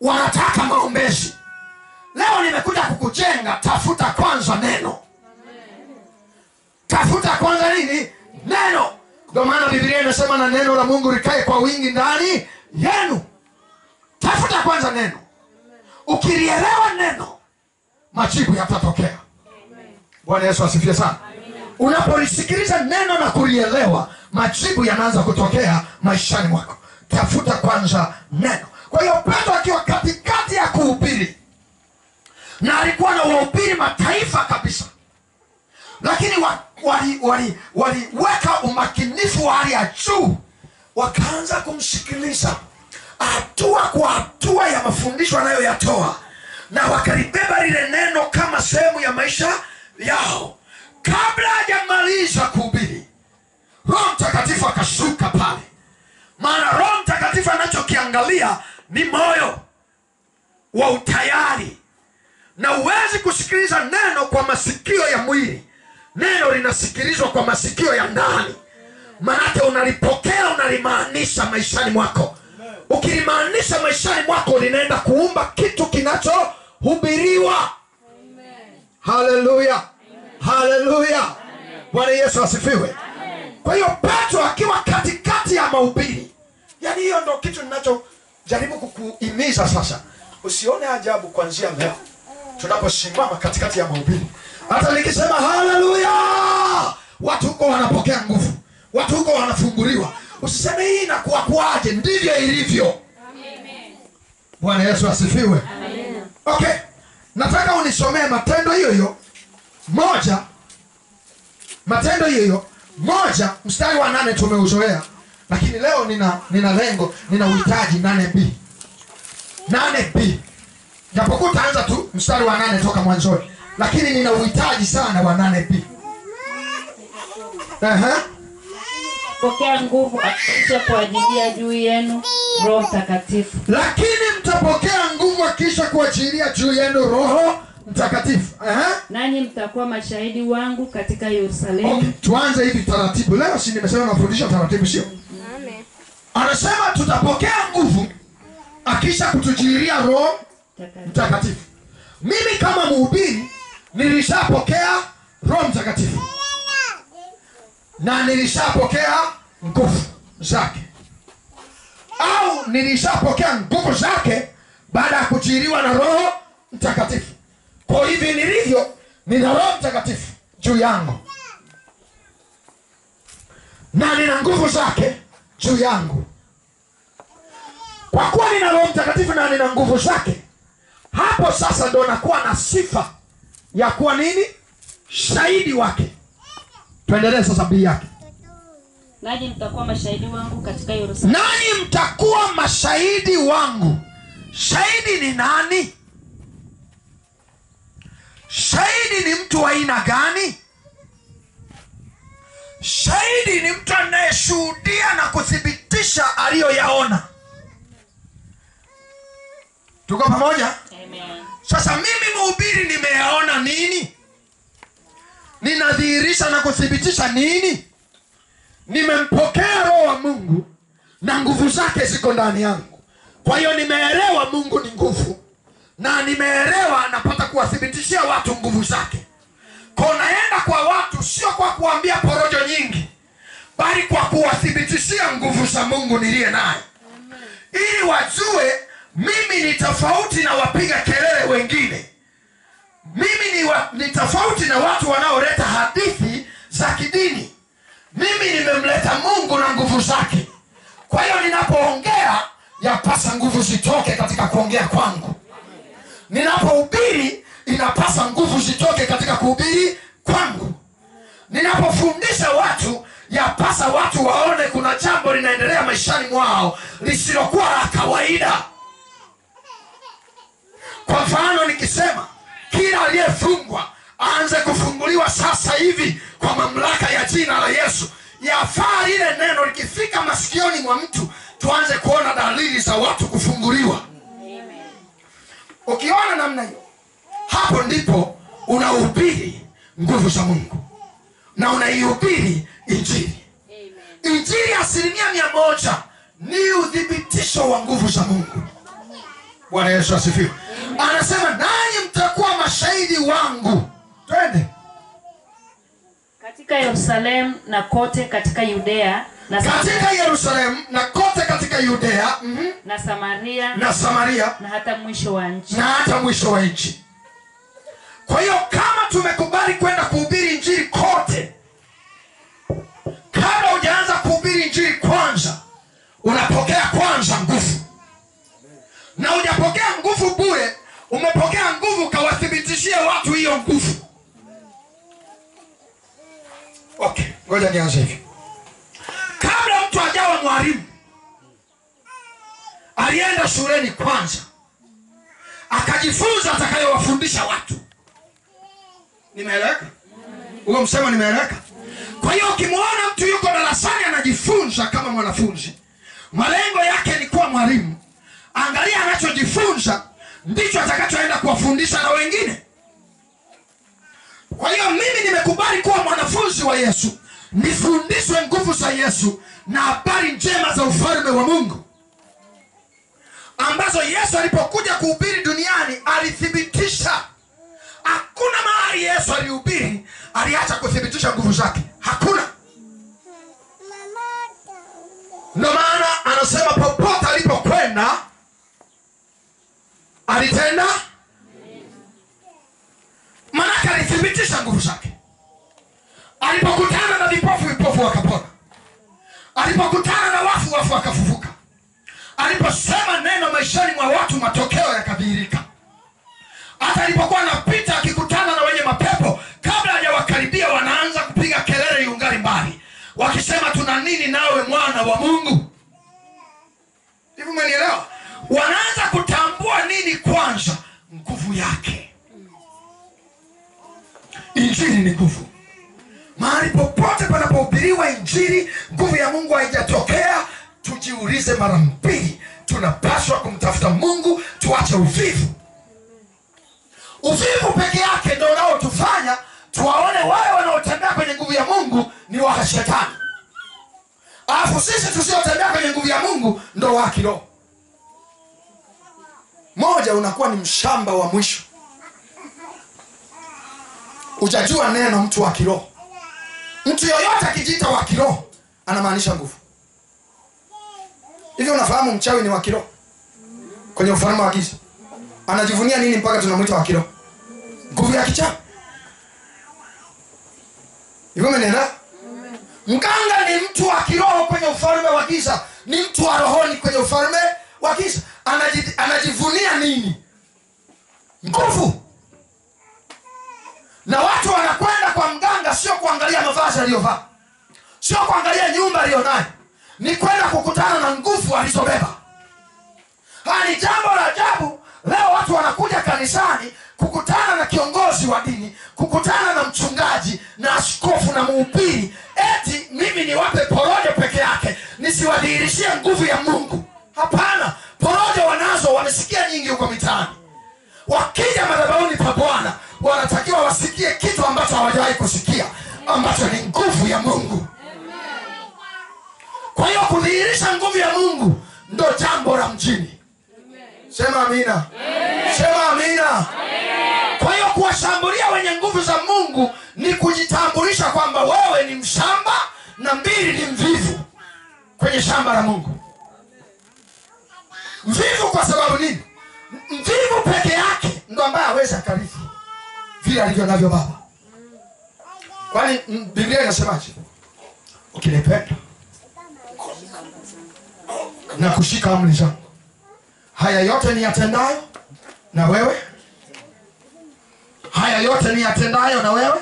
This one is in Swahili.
wanataka maombezi. Leo nimekuja kukujenga. Tafuta kwanza neno. Tafuta kwanza nini? Neno. Ndio maana Biblia inasema na neno la Mungu likae kwa wingi ndani yenu. Tafuta kwanza neno. Ukilielewa neno, majibu yatatokea. Bwana Yesu asifiwe sana. Unapolisikiliza neno na kulielewa, majibu yanaanza kutokea maishani mwako. Tafuta kwanza neno. Kwa hiyo Petro akiwa katikati ya kuhubiri, na alikuwa na wahubiri mataifa kabisa, lakini waliweka umakinifu wa hali ya juu, wakaanza kumsikiliza hatua kwa hatua ya mafundisho anayoyatoa, na wakalibeba lile neno kama sehemu ya maisha yao. Kabla hajamaliza kuhubiri, Roho Mtakatifu akashuka pale. Maana Roho Mtakatifu anachokiangalia ni moyo wa utayari. Na uwezi kusikiliza neno kwa masikio ya mwili. Neno linasikilizwa kwa masikio ya ndani. Manake unalipokea, unalimaanisha maishani mwako. Ukilimaanisha maishani mwako, linaenda kuumba kitu kinachohubiriwa. Haleluya, haleluya. Bwana Yesu asifiwe. Kwa hiyo Petro akiwa katikati ya mahubiri, yani hiyo ndio kitu ninachojaribu kukuhimiza sasa. Usione ajabu kuanzia leo tunaposimama katikati ya mahubiri. Hata nikisema haleluya, watu huko wanapokea nguvu, watu huko wanafunguliwa. Usiseme hii inakuwa kwaje, ndivyo ilivyo. Amen. Bwana Yesu asifiwe. Amen. Okay. Nataka unisomee Matendo hiyo moja. Matendo hiyo moja mstari wa 8 tumeuzoea. Lakini leo nina lengo, nina uhitaji 8B. 8B. Japokuwa taanza tu mstari wa 8 toka mwanzoni, lakini nina uhitaji sana wa 8B. Pokea nguvu akisha kuajilia juu yenu Roho Mtakatifu. Lakini mtapokea nguvu akisha kuajilia juu yenu Roho Mtakatifu. Nanyi mtakuwa mashahidi wangu katika Yerusalemu. Okay, tuanze hivi taratibu. Leo si nimesema nafundisha taratibu, sio? Amen. Anasema tutapokea nguvu akisha kutujilia Roho Mtakatifu. Mimi kama mhubiri nilishapokea Roho Mtakatifu, na nilishapokea nguvu zake, au nilishapokea nguvu zake baada ya kujiliwa na Roho Mtakatifu. Kwa hivi nilivyo, nina Roho Mtakatifu juu yangu na nina nguvu zake juu yangu. Kwa kuwa nina Roho Mtakatifu na nina nguvu zake, hapo sasa ndo nakuwa na sifa ya kuwa nini? Shahidi wake. Tuendelee sasa bii yake. Nanyi mtakuwa mashahidi wangu katika Yerusalemu. Nanyi mtakuwa mashahidi wangu. Shahidi ni nani? Shahidi ni mtu wa aina gani? Shahidi ni mtu anayeshuhudia na kuthibitisha aliyoyaona. Tuko pamoja? Amen. Sasa mimi mhubiri nimeyaona nini? Ninadhihirisha na kuthibitisha nini? Nimempokea Roho wa Mungu na nguvu zake ziko ndani yangu. Kwa hiyo nimeelewa Mungu ni nguvu, na nimeelewa napata kuwathibitishia watu nguvu zake. Kwa naenda kwa watu sio kwa kuambia porojo nyingi, bali kwa kuwathibitishia nguvu za Mungu niliye naye, ili wajue mimi ni tofauti na wapiga kelele wengine. Mimi ni tofauti na watu wanaoleta hadithi za kidini. Mimi nimemleta Mungu na nguvu zake. Kwa hiyo ninapoongea, yapasa nguvu zitoke katika kuongea kwangu. Ninapohubiri, inapasa nguvu zitoke katika kuhubiri kwangu. Ninapofundisha watu, yapasa watu waone kuna jambo linaendelea maishani mwao lisilokuwa la kawaida. Kwa mfano nikisema kila aliyefungwa aanze kufunguliwa sasa hivi kwa mamlaka ya jina la Yesu, yafaa ile neno likifika masikioni mwa mtu tuanze kuona dalili za watu kufunguliwa. Ukiona namna hiyo, hapo ndipo unahubiri nguvu za Mungu na unaihubiri Injili. Injili 100% ni udhibitisho wa nguvu za Mungu. Bwana Yesu asifiwe. Anasema nanyi mtakuwa mashahidi wangu. Twende. Katika Yerusalemu na kote katika Yudea na katika Yerusalemu na kote katika Yudea na Samaria na hata mwisho wa nchi. Na hata mwisho wa nchi. Kwa hiyo kama tumekubali kwenda kuhubiri injili kote, kabla hujaanza kuhubiri injili kwanza unapokea kwanza nguvu. Na hujapokea nguvu bure, umepokea nguvu kawathibitishie watu hiyo nguvu. Okay, ngoja nianze hivi. Kabla mtu ajawa mwalimu, alienda shuleni kwanza, akajifunza atakayowafundisha watu. Nimeeleweka? Uko msema nimeeleweka? Kwa hiyo ukimwona mtu yuko darasani anajifunza kama mwanafunzi, malengo yake ni kuwa mwalimu, angalia anachojifunza ndicho atakachoenda kuwafundisha na wengine. Kwa hiyo mimi nimekubali kuwa mwanafunzi wa Yesu, nifundishwe nguvu za Yesu na habari njema za ufalme wa Mungu, ambazo Yesu alipokuja kuhubiri duniani alithibitisha. Hakuna mahali Yesu alihubiri aliacha kuthibitisha nguvu zake. Hakuna. Ndio maana anasema popote alipokwenda alitenda, maana alithibitisha nguvu zake. Alipokutana na vipofu, vipofu wakapona. Alipokutana na wafu, wafu wakafufuka. Aliposema neno maishani mwa watu, matokeo yakadhihirika. Hata alipokuwa anapita akikutana na wenye mapepo, kabla hajawakaribia wanaanza kupiga kelele yungali mbali, wakisema tuna nini nawe mwana wa Mungu? Hivi umenielewa? Wanaanza kutambua nini kwanza? Nguvu yake. Injili ni nguvu. Mahali popote panapohubiriwa injili, nguvu ya Mungu haijatokea, tujiulize mara mbili. Tunapaswa kumtafuta Mungu, tuache uvivu. Uvivu peke yake ndio unaotufanya tuwaone wale wanaotembea kwenye nguvu ya Mungu ni wa shetani, alafu sisi tusiotembea kwenye nguvu ya Mungu ndio wa kiroho. Moja, unakuwa ni mshamba wa mwisho. Ujajua neno mtu wa kiroho. Mtu yoyote akijiita wa kiroho anamaanisha nguvu. Hivi unafahamu mchawi ni wa kiroho kwenye ufalme wa giza? Anajivunia nini mpaka tunamuita wa kiroho? Nguvu ya kichawi. Hivyo menena? Mganga ni mtu wa kiroho kwenye ufalme wa giza, ni mtu wa rohoni kwenye ufalme wa giza. Anajivunia nini? Nguvu. Na watu wanakwenda kwa mganga sio kuangalia mavazi aliyovaa, sio kuangalia nyumba aliyonayo, ni kwenda kukutana na nguvu alizobeba. Ni jambo la ajabu. Leo watu wanakuja kanisani kukutana na kiongozi wa dini, kukutana na mchungaji na askofu na mhubiri, eti mimi niwape porojo peke yake, nisiwadhihirishie nguvu ya Mungu. Hapana, porojo wanazo, wamesikia nyingi huko mitaani. Wakija madhabahuni pa Bwana wanatakiwa wasikie kitu ambacho hawajawahi kusikia, ambacho ni nguvu ya Mungu. Kwa hiyo kudhihirisha nguvu ya Mungu ndo jambo la mjini. Sema amina. Sema amina. Kwa hiyo kuwashambulia wenye nguvu za Mungu ni kujitambulisha kwamba wewe ni mshamba na mbili ni mvivu kwenye shamba la Mungu. Mvivu kwa sababu nini? Mvivu peke yake ndo ambaye hawezi akarithi vile alivyo navyo Baba. Kwani Biblia inasemaje? Ukinipenda na kushika amri zangu, haya yote ni yatendayo na wewe. Haya yote ni yatendayo na wewe.